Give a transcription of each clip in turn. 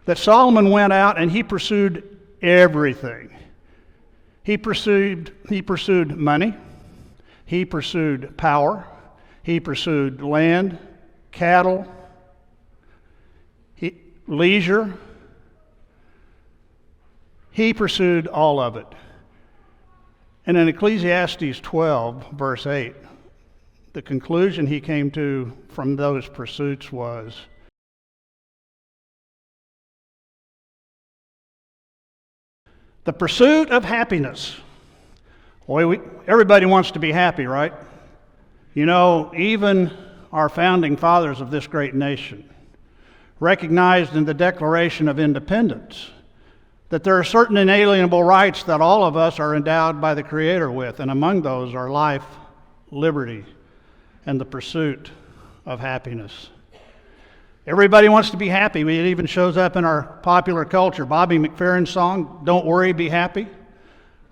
that Solomon went out and he pursued everything. He pursued money, he pursued power, he pursued land, cattle, leisure. He pursued all of it. And in Ecclesiastes 12, verse 8, the conclusion he came to from those pursuits was, the pursuit of happiness. Boy, everybody wants to be happy, right? You know, even our founding fathers of this great nation recognized in the Declaration of Independence that there are certain inalienable rights that all of us are endowed by the Creator with, and among those are life, liberty, and the pursuit of happiness. Everybody wants to be happy. It even shows up in our popular culture. Bobby McFerrin's song, "Don't Worry, Be Happy."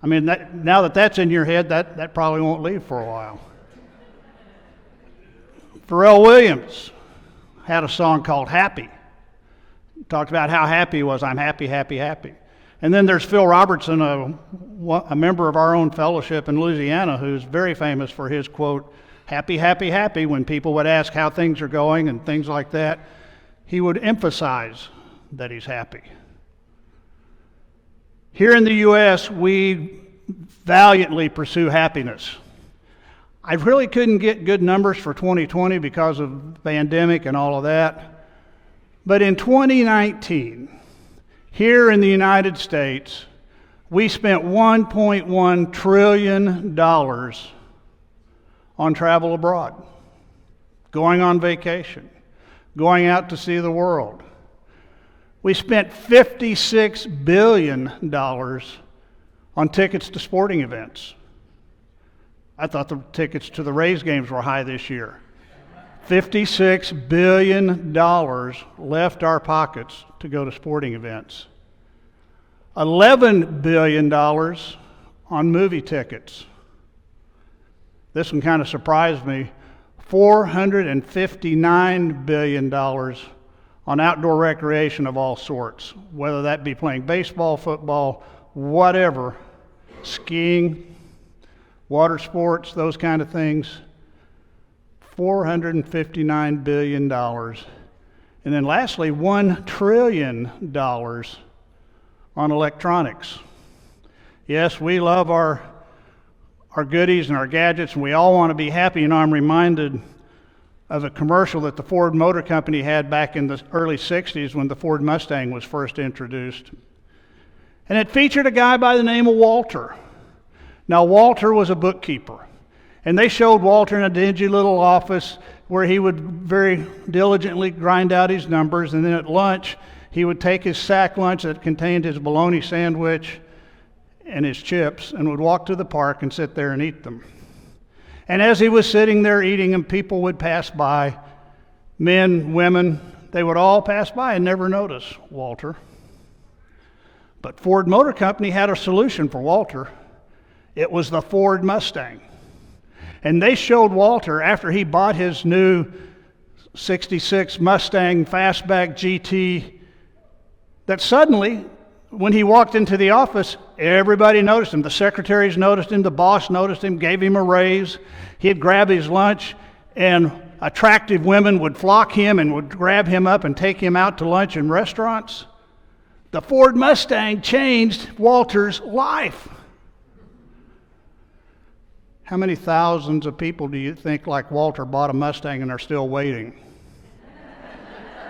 I mean, now that that's in your head, that probably won't leave for a while. Pharrell Williams had a song called "Happy." Talked about how happy he was. I'm happy, happy, happy. And then there's Phil Robertson, a member of our own fellowship in Louisiana, who's very famous for his quote, "Happy, happy, happy," when people would ask how things are going and things like that. He would emphasize that he's happy. Here in the U.S., we valiantly pursue happiness. I really couldn't get good numbers for 2020 because of the pandemic and all of that. But in 2019, here in the United States, we spent $1.1 trillion on travel abroad, going on vacation, going out to see the world. We spent $56 billion on tickets to sporting events. I thought the tickets to the Rays games were high this year. $56 billion left our pockets to go to sporting events. $11 billion on movie tickets. This one kind of surprised me. $459 billion on outdoor recreation of all sorts, whether that be playing baseball, football, whatever, skiing, water sports, those kind of things. $459 billion. And then lastly, $1 trillion on electronics. Yes, we love our goodies and our gadgets, and we all want to be happy. You know, I'm reminded of a commercial that the Ford Motor Company had back in the early 60s when the Ford Mustang was first introduced. And it featured a guy by the name of Walter. Now, Walter was a bookkeeper. And they showed Walter in a dingy little office where he would very diligently grind out his numbers, and then at lunch, he would take his sack lunch that contained his bologna sandwich and his chips and would walk to the park and sit there and eat them. And as he was sitting there eating them, people would pass by, men, women, they would all pass by and never notice Walter. But Ford Motor Company had a solution for Walter. It was the Ford Mustang. And they showed Walter, after he bought his new 66 Mustang Fastback GT, that suddenly, when he walked into the office, everybody noticed him. The secretaries noticed him, the boss noticed him, gave him a raise. He'd grab his lunch, and attractive women would flock him and would grab him up and take him out to lunch in restaurants. The Ford Mustang changed Walter's life. How many thousands of people do you think, like Walter, bought a Mustang and are still waiting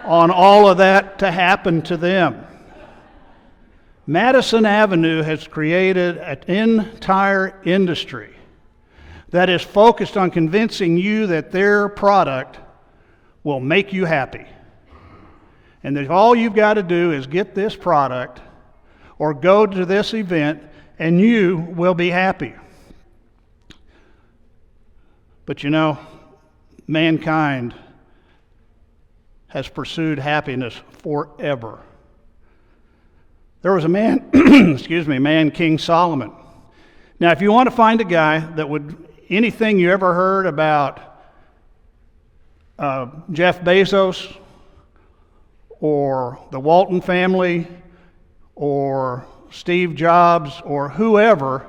on all of that to happen to them? Madison Avenue has created an entire industry that is focused on convincing you that their product will make you happy. And that all you've got to do is get this product or go to this event and you will be happy. But you know, mankind has pursued happiness forever. There was a man, King Solomon. Now, if you want to find a guy that would, anything you ever heard about Jeff Bezos or the Walton family or Steve Jobs or whoever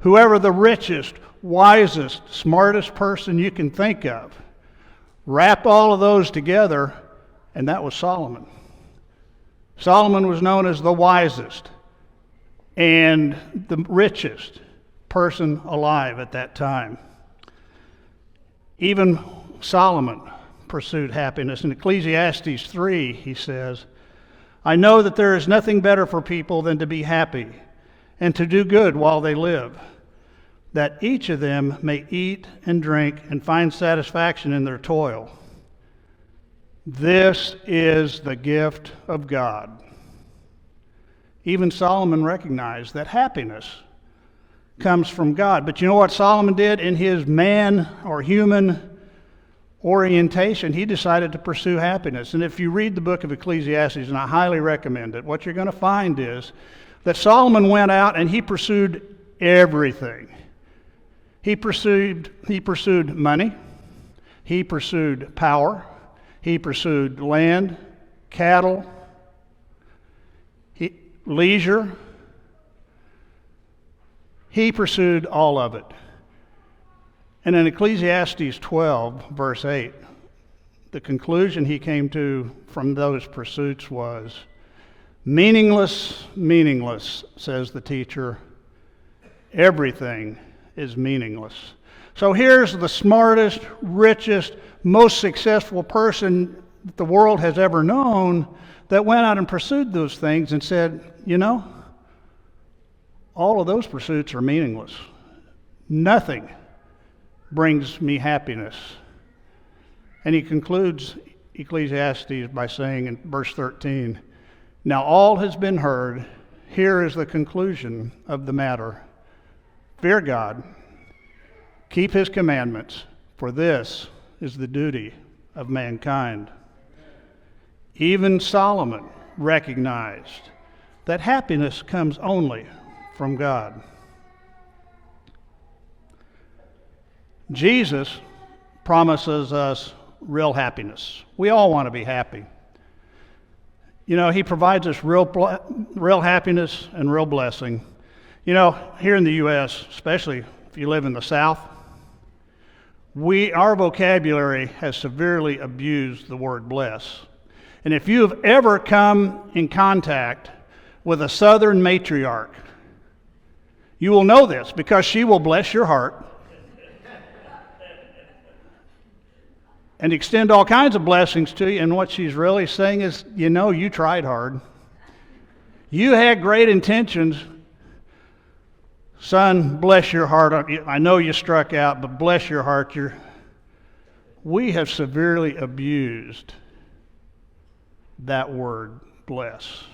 the richest, wisest, smartest person you can think of. Wrap all of those together, and that was Solomon. Solomon was known as the wisest and the richest person alive at that time. Even Solomon pursued happiness. In Ecclesiastes 3, he says, I know that there is nothing better for people than to be happy and to do good while they live, that each of them may eat and drink and find satisfaction in their toil. This is the gift of God. Even Solomon recognized that happiness comes from God. But you know what Solomon did in his man or human orientation? He decided to pursue happiness. And if you read the book of Ecclesiastes, and I highly recommend it, what you're going to find is that Solomon went out and he pursued everything. He pursued money, he pursued power, he pursued land, cattle, leisure. He pursued all of it. And in Ecclesiastes 12, verse 8, the conclusion he came to from those pursuits was, meaningless, meaningless, says the teacher. Everything is meaningless. So here's the smartest, richest, most successful person that the world has ever known that went out and pursued those things and said, you know, all of those pursuits are meaningless. Nothing brings me happiness. And he concludes Ecclesiastes by saying in verse 13, now all has been heard. Here is the conclusion of the matter. Fear God, keep his commandments, for this is the duty of mankind. Even Solomon recognized that happiness comes only from God. Jesus promises us real happiness. We all want to be happy. You know, he provides us real happiness and real blessing. You know, here in the U.S., especially if you live in the South, our vocabulary has severely abused the word bless. And if you have ever come in contact with a Southern matriarch, you will know this because she will bless your heart and extend all kinds of blessings to you. And what she's really saying is, you know, you tried hard. You had great intentions. Son, bless your heart. I know you struck out, but bless your heart. We have severely abused that word, bless.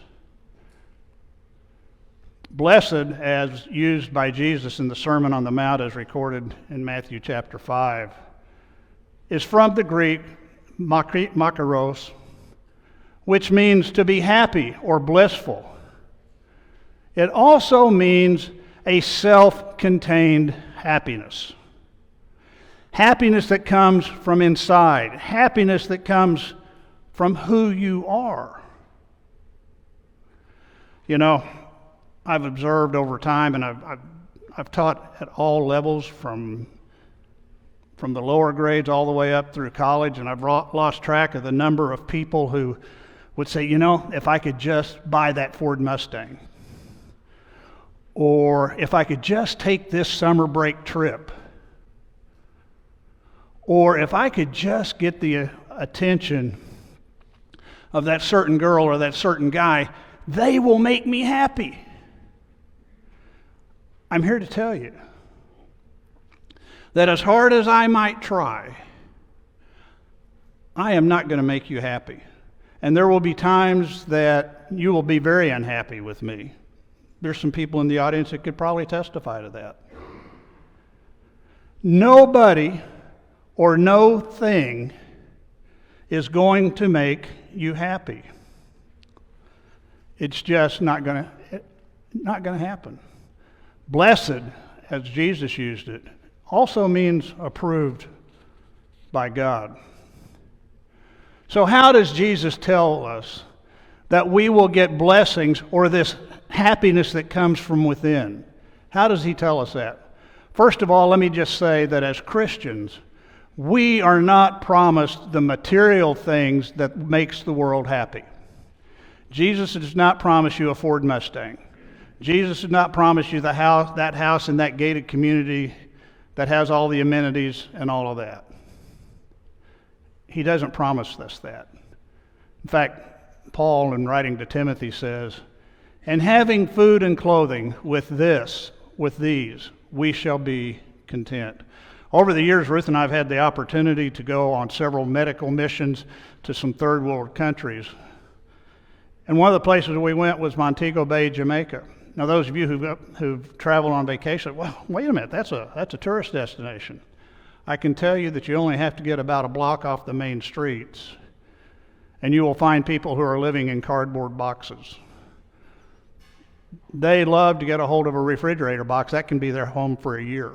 Blessed, as used by Jesus in the Sermon on the Mount as recorded in Matthew chapter 5, is from the Greek makaros, which means to be happy or blissful. It also means a self-contained happiness. Happiness that comes from inside. Happiness that comes from who you are. You know, I've observed over time, and I've taught at all levels from the lower grades all the way up through college, and I've lost track of the number of people who would say, you know, if I could just buy that Ford Mustang, or if I could just take this summer break trip, or if I could just get the attention of that certain girl or that certain guy, they will make me happy. I'm here to tell you that as hard as I might try, I am not going to make you happy. And there will be times that you will be very unhappy with me. There's some people in the audience that could probably testify to that. Nobody or no thing is going to make you happy. It's just not going to happen. Blessed, as Jesus used it, also means approved by God. So how does Jesus tell us that we will get blessings or this happiness that comes from within. How does he tell us that? First of all, let me just say that as Christians, we are not promised the material things that makes the world happy. Jesus does not promise you a Ford Mustang. Jesus did not promise you that house in that gated community that has all the amenities and all of that. He doesn't promise us that. In fact, Paul, in writing to Timothy, says, "And having food and clothing, with these, we shall be content." Over the years, Ruth and I have had the opportunity to go on several medical missions to some third world countries. And one of the places we went was Montego Bay, Jamaica. Now, those of you who've traveled on vacation, well, wait a minute, that's a tourist destination. I can tell you that you only have to get about a block off the main streets, and you will find people who are living in cardboard boxes. They love to get a hold of a refrigerator box. That can be their home for a year.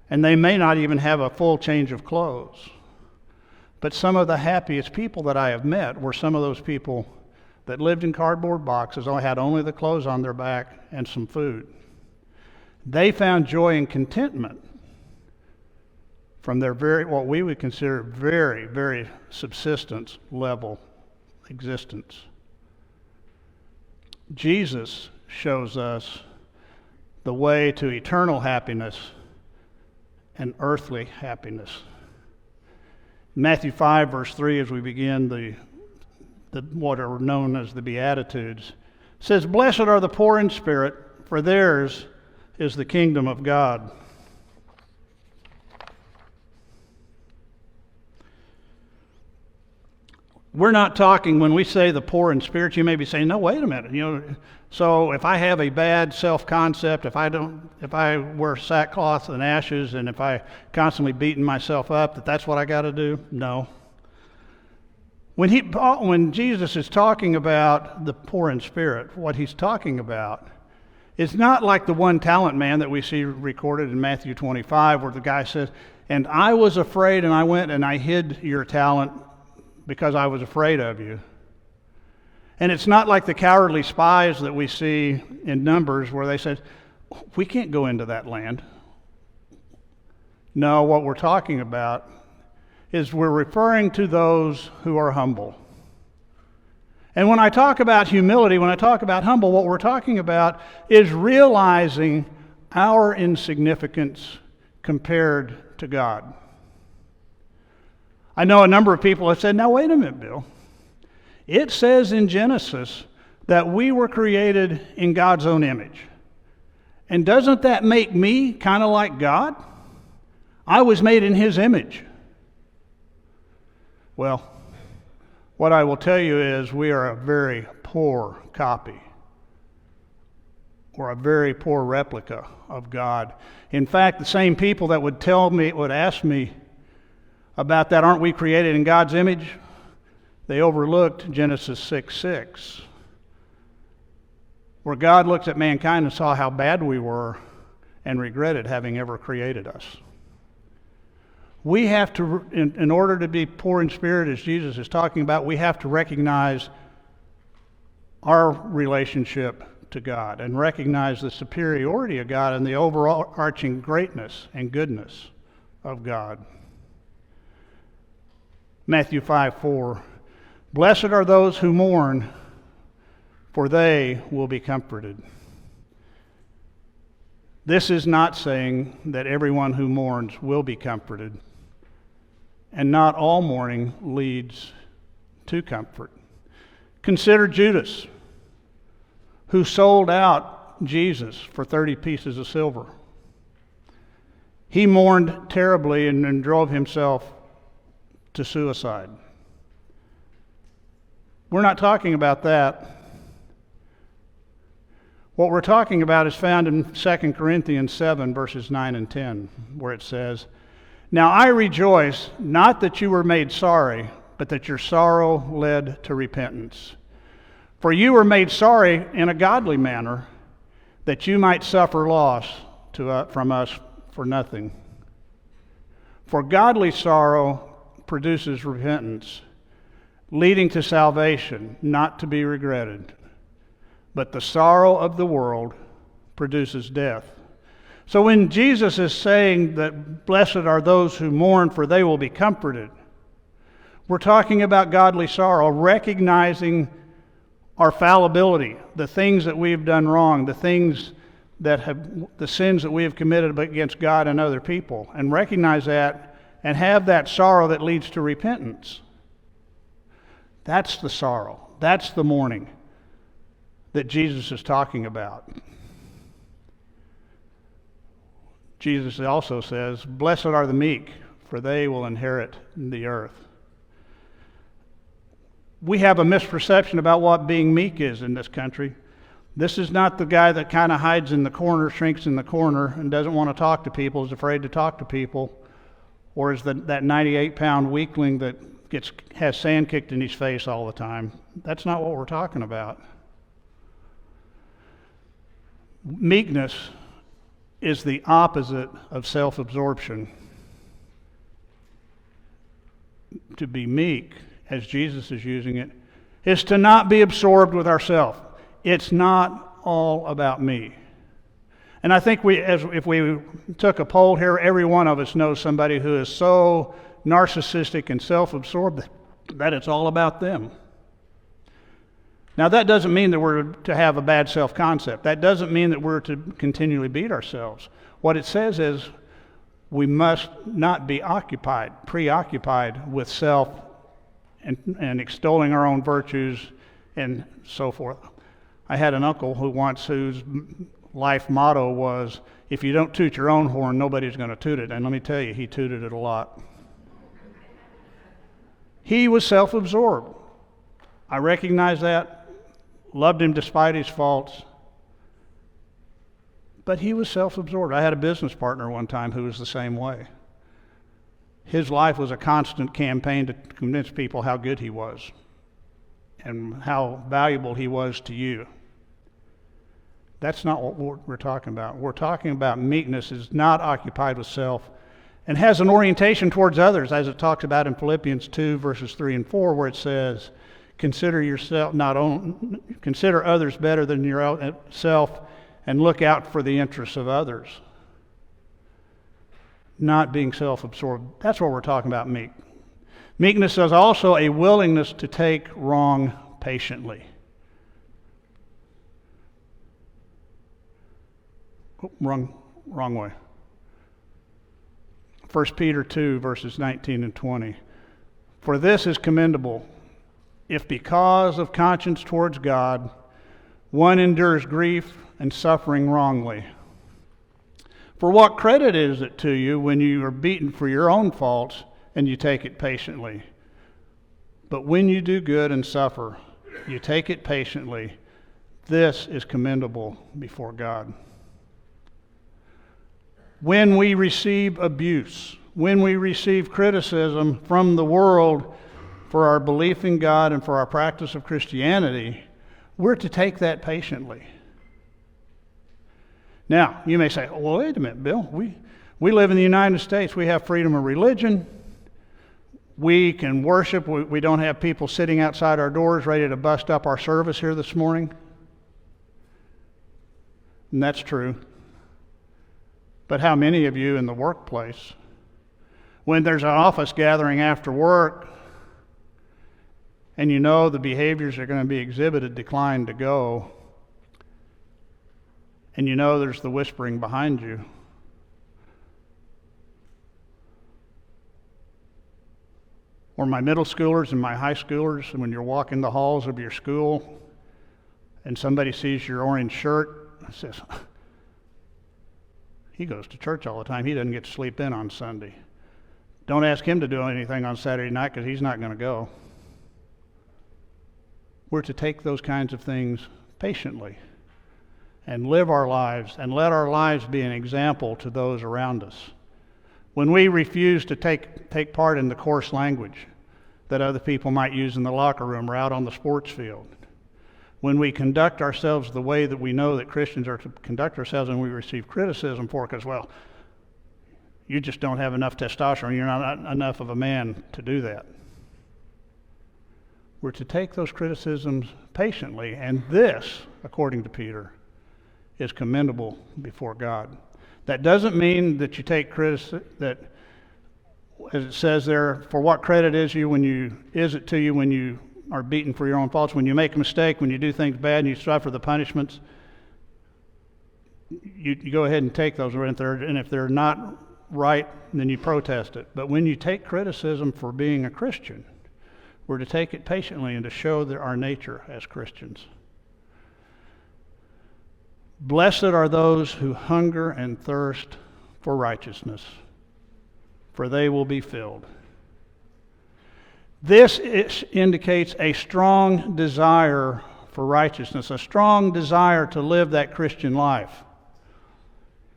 And they may not even have a full change of clothes. But some of the happiest people that I have met were some of those people that lived in cardboard boxes, had only the clothes on their back and some food. They found joy and contentment from their what we would consider very, very subsistence level existence. Jesus shows us the way to eternal happiness and earthly happiness. Matthew 5, verse 3, as we begin the what are known as the Beatitudes, says, "Blessed are the poor in spirit, for theirs is the kingdom of God." We're not talking, when we say the poor in spirit, you may be saying, no, wait a minute. So if I have a bad self-concept, if I wear sackcloth and ashes, and if I constantly beating myself up, that's what I got to do? No. When Jesus is talking about the poor in spirit, what he's talking about is not like the one talent man that we see recorded in Matthew 25, where the guy says, "And I was afraid, and I went and I hid your talent because I was afraid of you." And it's not like the cowardly spies that we see in Numbers, where they said, "We can't go into that land." No, what we're talking about is we're referring to those who are humble. And when I talk about humility, when I talk about humble, what we're talking about is realizing our insignificance compared to God. I know a number of people have said, now wait a minute, Bill. It says in Genesis that we were created in God's own image. And doesn't that make me kind of like God? I was made in His image. Well, what I will tell you is we are a very poor copy, or a very poor replica of God. In fact, the same people that would ask me about that, aren't we created in God's image? They overlooked Genesis 6:6, where God looked at mankind and saw how bad we were and regretted having ever created us. We have to, in order to be poor in spirit, as Jesus is talking about, we have to recognize our relationship to God and recognize the superiority of God and the overarching greatness and goodness of God. Matthew 5:4, "Blessed are those who mourn, for they will be comforted." This is not saying that everyone who mourns will be comforted, and not all mourning leads to comfort. Consider Judas, who sold out Jesus for 30 pieces of silver. He mourned terribly and drove himself to suicide. We're not talking about that. What we're talking about is found in 2 Corinthians 7, verses 9 and 10, where it says, "Now I rejoice, not that you were made sorry, but that your sorrow led to repentance. For you were made sorry in a godly manner, that you might suffer loss from us for nothing. For godly sorrow produces repentance, leading to salvation, not to be regretted. But the sorrow of the world produces death. So when Jesus is saying that blessed are those who mourn, for they will be comforted, we're talking about godly sorrow, recognizing our fallibility, the things that we've done wrong, the sins that we have committed against God and other people, and recognize that and have that sorrow that leads to repentance. That's the sorrow. That's the mourning that Jesus is talking about. Jesus also says, "Blessed are the meek, for they will inherit the earth." We have a misperception about what being meek is in this country. This is not the guy that kind of hides in the corner, shrinks in the corner, and doesn't want to talk to people, is afraid to talk to people, or is that 98-pound weakling that has sand kicked in his face all the time. That's not what we're talking about. Meekness is the opposite of self-absorption. To be meek, as Jesus is using it, is to not be absorbed with ourselves. It's not all about me. And I think if we took a poll here, every one of us knows somebody who is so narcissistic and self-absorbed that it's all about them. Now, that doesn't mean that we're to have a bad self-concept. That doesn't mean that we're to continually beat ourselves. What it says is we must not be preoccupied with self and extolling our own virtues and so forth. I had an uncle whose life motto was, if you don't toot your own horn, nobody's going to toot it. And let me tell you, he tooted it a lot. He was self-absorbed. I recognize that, loved him despite his faults, but he was self-absorbed. I had a business partner one time who was the same way. His life was a constant campaign to convince people how good he was and how valuable he was to you. That's not what we're talking about. We're talking about meekness is not occupied with self and has an orientation towards others, as it talks about in Philippians 2, verses 3 and 4, where it says, consider others better than yourself and look out for the interests of others. Not being self-absorbed. That's what we're talking about meek. Meekness is also a willingness to take wrong patiently. Oh, wrong way. 1 Peter 2, verses 19 and 20. For this is commendable, if because of conscience towards God, one endures grief and suffering wrongly. For what credit is it to you when you are beaten for your own faults and you take it patiently? But when you do good and suffer, you take it patiently. This is commendable before God. When we receive abuse, when we receive criticism from the world for our belief in God and for our practice of Christianity, we're to take that patiently. Now, you may say, well, wait a minute, Bill. We live in the United States. We have freedom of religion. We can worship. We don't have people sitting outside our doors ready to bust up our service here this morning. And that's true. But how many of you in the workplace, when there's an office gathering after work, and you know the behaviors are going to be exhibited, decline to go, and you know there's the whispering behind you? Or my middle schoolers and my high schoolers, and when you're walking the halls of your school, and somebody sees your orange shirt and says, he goes to church all the time. He doesn't get to sleep in on Sunday. Don't ask him to do anything on Saturday night because he's not going to go. We're to take those kinds of things patiently and live our lives and let our lives be an example to those around us. When we refuse to take part in the coarse language that other people might use in the locker room or out on the sports field, when we conduct ourselves the way that we know that Christians are to conduct ourselves and we receive criticism for it because, well, you just don't have enough testosterone, you're not enough of a man to do that. We're to take those criticisms patiently, and this, according to Peter, is commendable before God. That doesn't mean that you take criticism, that, as it says there, for what credit is it to you when you are beaten for your own faults, when you make a mistake, when you do things bad and you suffer the punishments, you go ahead and take those, and if they're not right, then you protest it. But when you take criticism for being a Christian, we're to take it patiently and to show our nature as Christians. Blessed are those who hunger and thirst for righteousness, for they will be filled. This indicates a strong desire for righteousness, a strong desire to live that Christian life.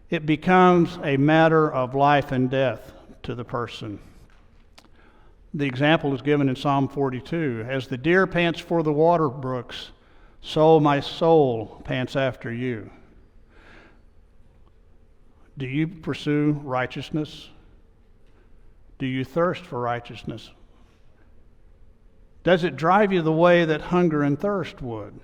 It becomes a matter of life and death to the person. The example is given in Psalm 42. As the deer pants for the water brooks, so my soul pants after you. Do you pursue righteousness? Do you thirst for righteousness? Does it drive you the way that hunger and thirst would?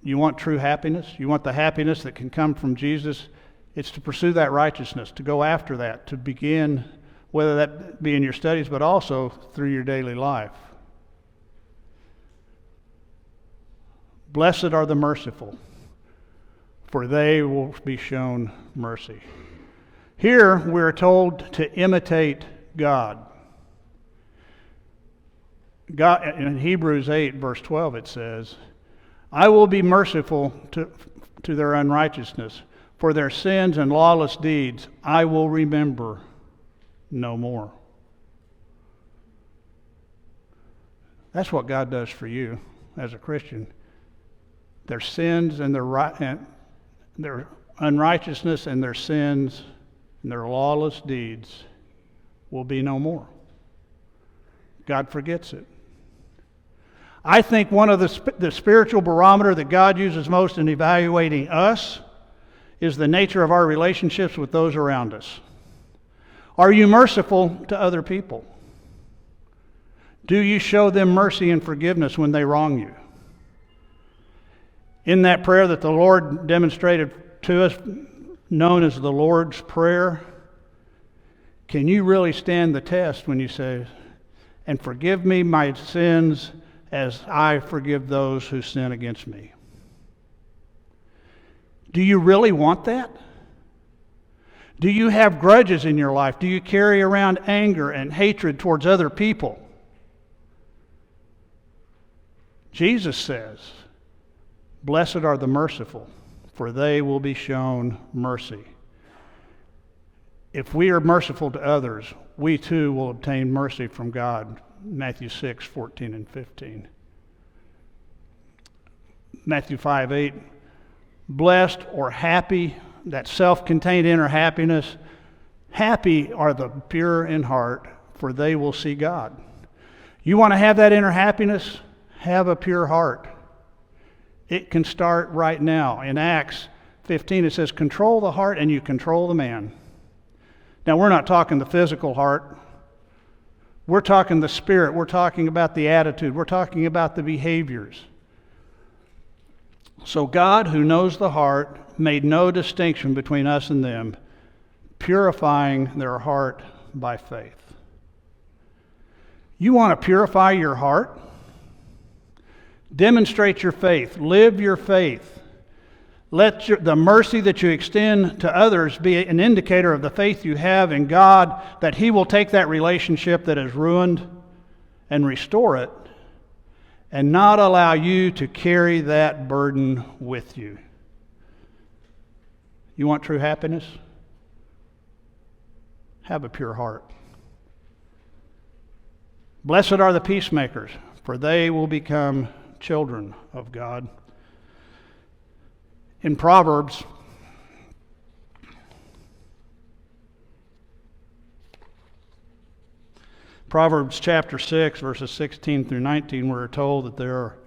You want true happiness? You want the happiness that can come from Jesus? It's to pursue that righteousness, to go after that, to begin, whether that be in your studies, but also through your daily life. Blessed are the merciful, for they will be shown mercy. Here we're told to imitate God. God, in Hebrews 8, verse 12, it says, I will be merciful to their unrighteousness. For their sins and lawless deeds I will remember no more. That's what God does for you as a Christian. Their sins and their unrighteousness and their sins and their lawless deeds will be no more. God forgets it. I think one of the spiritual barometer that God uses most in evaluating us is the nature of our relationships with those around us. Are you merciful to other people? Do you show them mercy and forgiveness when they wrong you? In that prayer that the Lord demonstrated to us, known as the Lord's Prayer, can you really stand the test when you say, and forgive me my sins as I forgive those who sin against me? Do you really want that? Do you have grudges in your life? Do you carry around anger and hatred towards other people? Jesus says, blessed are the merciful, for they will be shown mercy. If we are merciful to others, we too will obtain mercy from God. Matthew 6, 14 and 15. Matthew 5, 8. Blessed or happy, that self-contained inner happiness. Happy are the pure in heart, for they will see God. You want to have that inner happiness? Have a pure heart. It can start right now. In Acts 15, it says, control the heart and you control the man. Now, we're not talking the physical heart. We're talking the spirit. We're talking about the attitude. We're talking about the behaviors. So God, who knows the heart, made no distinction between us and them, purifying their heart by faith. You want to purify your heart? Demonstrate your faith. Live your faith. Let the mercy that you extend to others be an indicator of the faith you have in God, that He will take that relationship that is ruined and restore it, and not allow you to carry that burden with you. You want true happiness? Have a pure heart. Blessed are the peacemakers, for they will become children of God. In Proverbs, chapter 6, verses 16 through 19, we're told that there are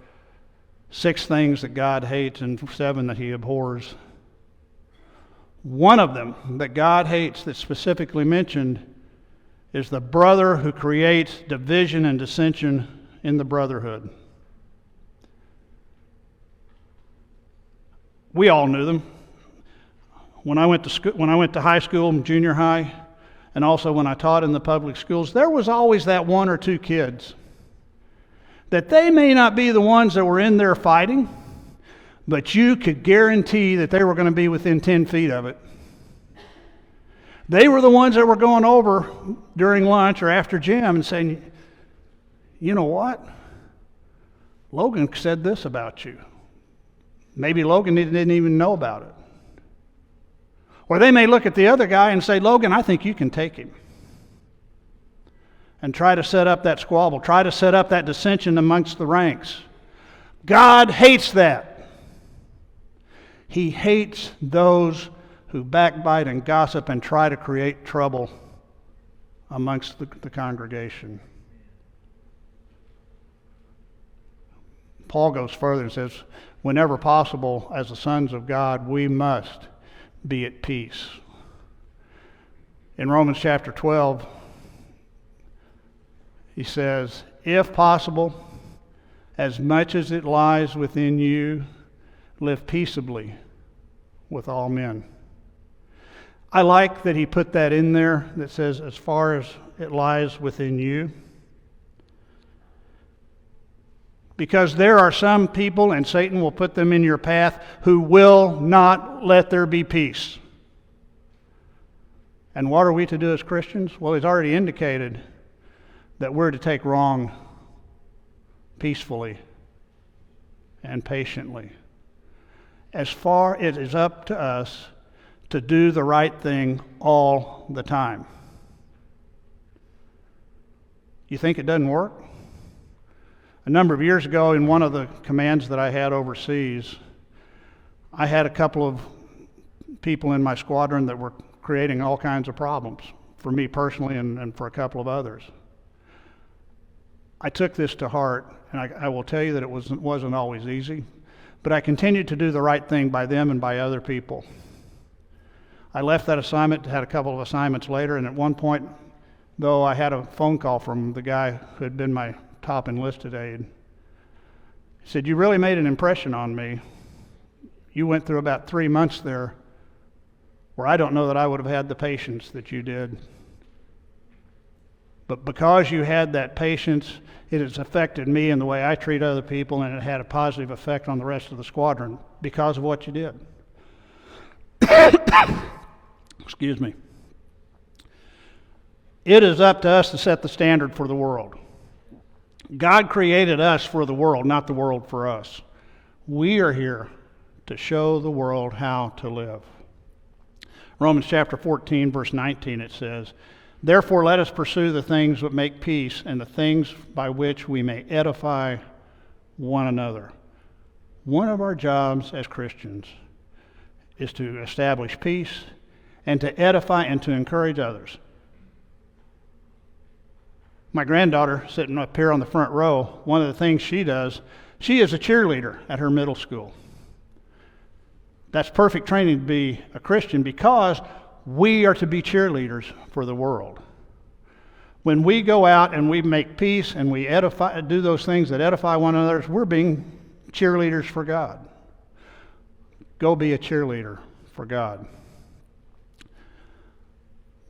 6 things that God hates and 7 that He abhors. One of them that God hates, that's specifically mentioned, is the brother who creates division and dissension in the brotherhood. We all knew them. When I went to high school and junior high, and also when I taught in the public schools, there was always that one or two kids that they may not be the ones that were in there fighting, but you could guarantee that they were going to be within 10 feet of it. They were the ones that were going over during lunch or after gym and saying, you know what? Logan said this about you. Maybe Logan didn't even know about it. Or they may look at the other guy and say, Logan, I think you can take him. And try to set up that squabble, try to set up that dissension amongst the ranks. God hates that. He hates those who backbite and gossip and try to create trouble amongst the congregation. Paul goes further and says, whenever possible, as the sons of God, we must be at peace. In Romans chapter 12, he says, if possible, as much as it lies within you, live peaceably with all men. I like that he put that in there that says, as far as it lies within you. Because there are some people, and Satan will put them in your path, who will not let there be peace. And what are we to do as Christians? Well, he's already indicated that we're to take wrong peacefully and patiently. As far as it is up to us to do the right thing all the time. You think it doesn't work? A number of years ago, in one of the commands that I had overseas, I had a couple of people in my squadron that were creating all kinds of problems for me personally and for a couple of others. I took this to heart, and I will tell you that it wasn't always easy, but I continued to do the right thing by them and by other people. I left that assignment, had a couple of assignments later, and at one point, though, I had a phone call from the guy who had been my top enlisted aide. He said, you really made an impression on me. You went through about 3 months there where I don't know that I would have had the patience that you did. But because you had that patience, it has affected me in the way I treat other people, and it had a positive effect on the rest of the squadron because of what you did. Excuse me. It is up to us to set the standard for the world. God created us for the world, not the world for us. We are here to show the world how to live. Romans chapter 14, verse 19, it says, therefore let us pursue the things that make peace and the things by which we may edify one another. One of our jobs as Christians is to establish peace and to edify and to encourage others. My granddaughter, sitting up here on the front row, one of the things she does, she is a cheerleader at her middle school. That's perfect training to be a Christian because we are to be cheerleaders for the world. When we go out and we make peace and we edify, do those things that edify one another, we're being cheerleaders for God. Go be a cheerleader for God.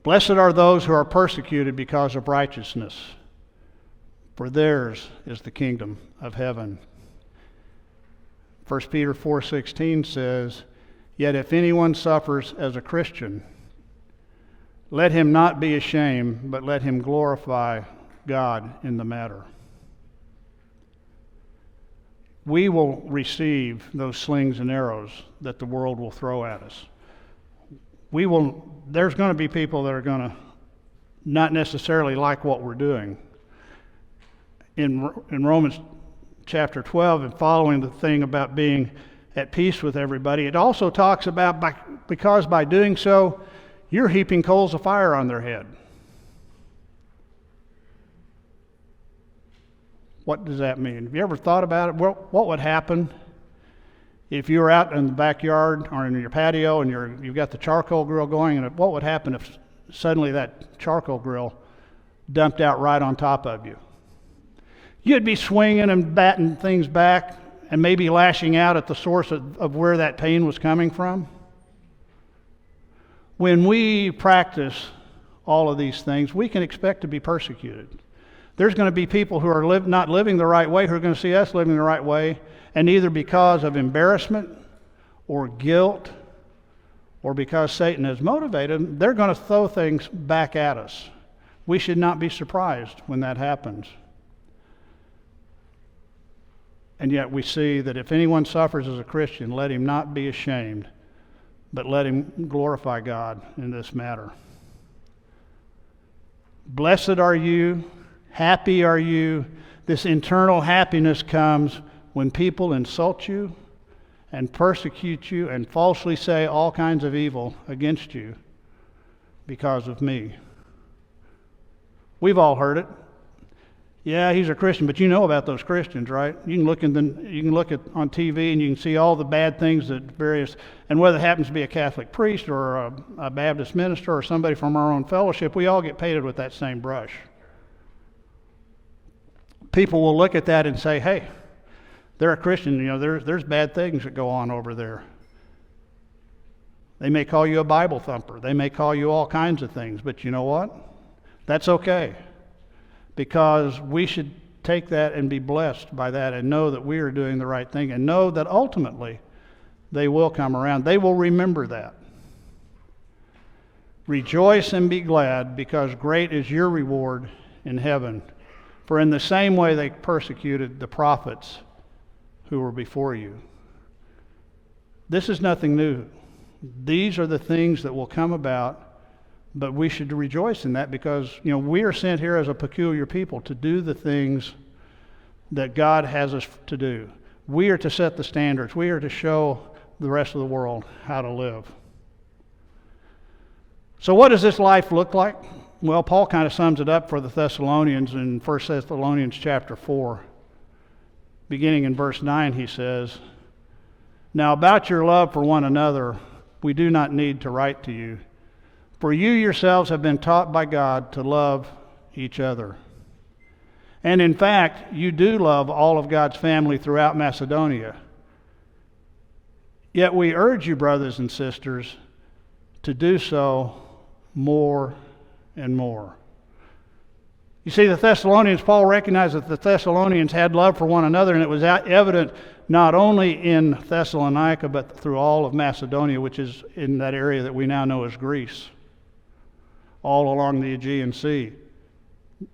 Blessed are those who are persecuted because of righteousness, for theirs is the kingdom of heaven. 1 Peter 4:16 says, yet if anyone suffers as a Christian, let him not be ashamed, but let him glorify God in the matter. We will receive those slings and arrows that the world will throw at us. There's going to be people that are going to not necessarily like what we're doing. In Romans chapter 12 and following the thing about being at peace with everybody, it also talks about because by doing so, you're heaping coals of fire on their head. What does that mean? Have you ever thought about it? What would happen if you were out in the backyard or in your patio and you've got the charcoal grill going, and what would happen if suddenly that charcoal grill dumped out right on top of you. You'd be swinging and batting things back and maybe lashing out at the source of where that pain was coming from. When we practice all of these things, we can expect to be persecuted. There's going to be people who are not living the right way who are going to see us living the right way, and either because of embarrassment or guilt or because Satan has motivated them, they're going to throw things back at us. We should not be surprised when that happens. And yet we see that if anyone suffers as a Christian, let him not be ashamed, but let him glorify God in this matter. Blessed are you, happy are you. This internal happiness comes when people insult you and persecute you and falsely say all kinds of evil against you because of me. We've all heard it. Yeah, he's a Christian, but you know about those Christians, right? You can look on TV and you can see all the bad things that various, and whether it happens to be a Catholic priest or a Baptist minister or somebody from our own fellowship, we all get painted with that same brush. People will look at that and say, hey, they're a Christian, there's bad things that go on over there. They may call you a Bible thumper. They may call you all kinds of things, but you know what? That's okay. Because we should take that and be blessed by that and know that we are doing the right thing and know that ultimately they will come around. They will remember that. Rejoice and be glad, because great is your reward in heaven. For in the same way they persecuted the prophets who were before you. This is nothing new. These are the things that will come about. But we should rejoice in that because, we are sent here as a peculiar people to do the things that God has us to do. We are to set the standards. We are to show the rest of the world how to live. So what does this life look like? Well, Paul kind of sums it up for the Thessalonians in 1 Thessalonians Chapter 4. Beginning in verse 9, he says, "Now about your love for one another, we do not need to write to you, for you yourselves have been taught by God to love each other. And in fact, you do love all of God's family throughout Macedonia. Yet we urge you, brothers and sisters, to do so more and more." You see, the Thessalonians, Paul recognized that the Thessalonians had love for one another, and it was evident not only in Thessalonica, but through all of Macedonia, which is in that area that we now know as Greece. All along the Aegean Sea,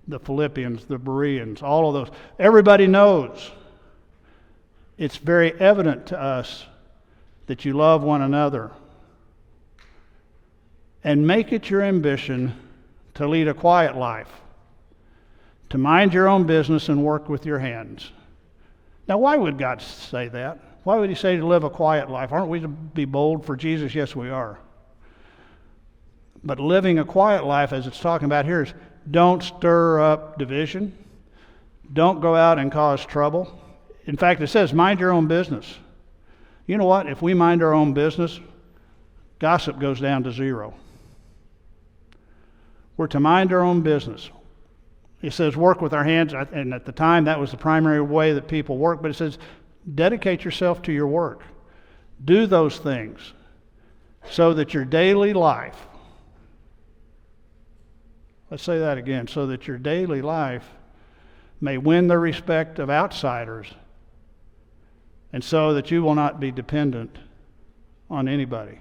the Philippians, the Bereans, all of those. Everybody knows. It's very evident to us that you love one another. And make it your ambition to lead a quiet life, to mind your own business and work with your hands. Now, why would God say that? Why would he say to live a quiet life? Aren't we to be bold for Jesus? Yes, we are. But living a quiet life, as it's talking about here, is don't stir up division. Don't go out and cause trouble. In fact, it says, mind your own business. You know what? If we mind our own business, gossip goes down to zero. We're to mind our own business. It says work with our hands, and at the time that was the primary way that people worked, but it says dedicate yourself to your work. Do those things so that your daily life, let's say that again, so that your daily life may win the respect of outsiders, and so that you will not be dependent on anybody.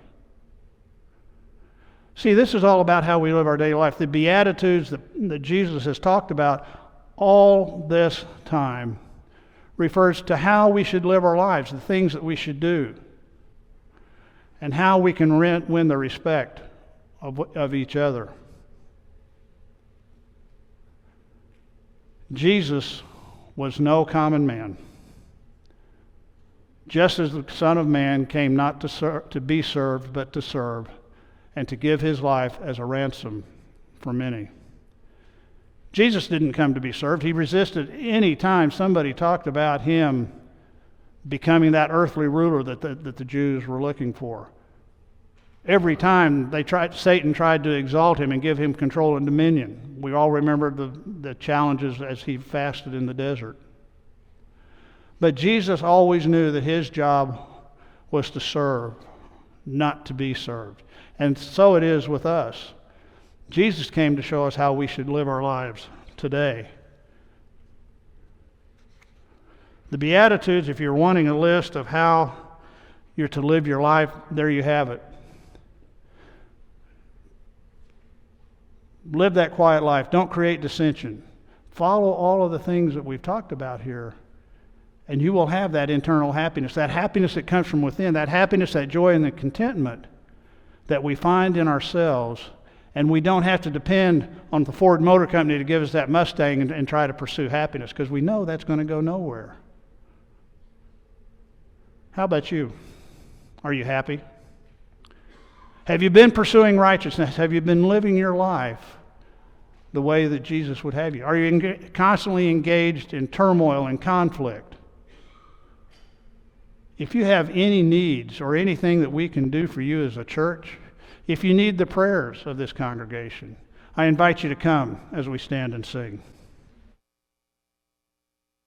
See, this is all about how we live our daily life. The Beatitudes that Jesus has talked about all this time refers to how we should live our lives, the things that we should do, and how we can win the respect of each other. Jesus was no common man. Just as the Son of Man came not to be served, but to serve, and to give his life as a ransom for many. Jesus didn't come to be served. He resisted any time somebody talked about him becoming that earthly ruler that the Jews were looking for. Every time Satan tried to exalt him and give him control and dominion. We all remember the challenges as he fasted in the desert. But Jesus always knew that his job was to serve, not to be served. And so it is with us. Jesus came to show us how we should live our lives today. The Beatitudes, if you're wanting a list of how you're to live your life, there you have it. Live that quiet life. Don't create dissension. Follow all of the things that we've talked about here, and you will have that internal happiness that comes from within, that happiness, that joy, and the contentment that we find in ourselves, and we don't have to depend on the Ford Motor Company to give us that Mustang and try to pursue happiness, because we know that's going to go nowhere. How about you? Are you happy? Have you been pursuing righteousness? Have you been living your life the way that Jesus would have you? Are you constantly engaged in turmoil and conflict? If you have any needs or anything that we can do for you as a church, if you need the prayers of this congregation, I invite you to come as we stand and sing.